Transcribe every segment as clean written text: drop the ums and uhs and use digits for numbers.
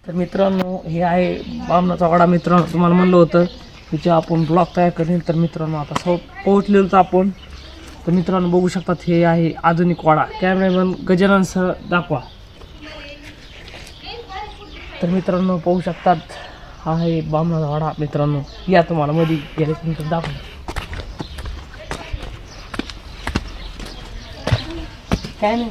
तर मित्रांनो हे आहे बामणाचा वाडा. मित्रांनो तुम्हाला म्हणलं होतं की आपण ब्लॉग तयार करेन. तर मित्रांनो आता पोहोचलेलो तर आपण. तर मित्रांनो बघू शकतात हे आहे आधुनिक वाडा. कॅमेरामॅन गजानन सर दाखवा. तर मित्रांनो पाहू शकतात हा आहे बामणाचा वाडा. मित्रांनो या तुम्हाला मध्ये गेल्यानंतर दाखवा. काय नाही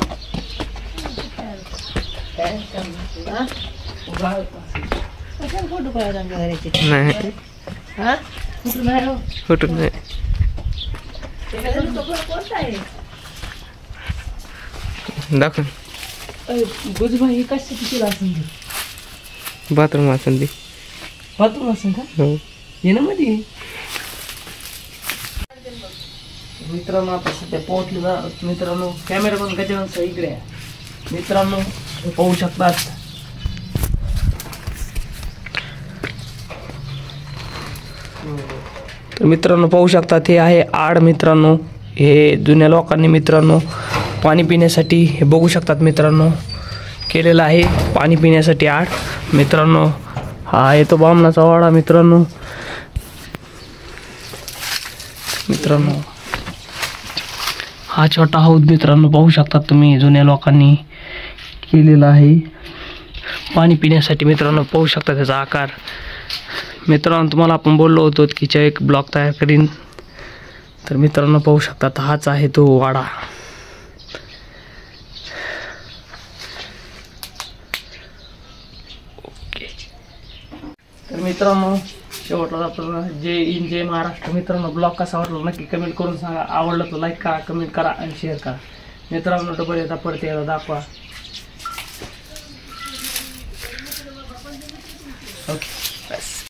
फोटो काढायला नाही फोटो नाही. दाखव गुजबाई कशाची केला असेल बाथरूम असेल ते. बाथरूम असेल का? हो ये ना मध्ये. मित्रांनो आता सध्या पोहोचलेला. मित्रांनो कॅमेरा पण गजाननचा इकडे आहे. मित्रांनो पाहू शकतात तर मित्रांनो पाहू शकतात हे आहे आड. मित्रांनो हे जुन्या लोकांनी मित्रांनो पाणी पिण्यासाठी हे बघू शकतात मित्रांनो केलेलं आहे पाणी पिण्यासाठी आड. मित्रांनो हा आहे तो बामणाचा वाडा. मित्रांनो हा छोटा हौद मित्रांनो पाहू शकतात तुम्ही जुन्या लोकांनी केलेला आहे पाणी पिण्यासाठी. मित्रांनो पाहू शकता त्याचा आकार. मित्रांनो तुम्हाला आपण बोललो होतो की एक ब्लॉग तयार करीन. तर मित्रांनो पाहू शकतात हाच आहे तो वाडा. ओके तर मित्रांनो शेवटला जातो. जय हिंद जय महाराष्ट्र. मित्रांनो ब्लॉग कसा वाटला नक्की कमेंट करून सांगा. आवडला तर लाईक करा, कमेंट करा आणि शेअर करा. मित्रांनो डबल येता परत यायला दाखवा. ओके बस.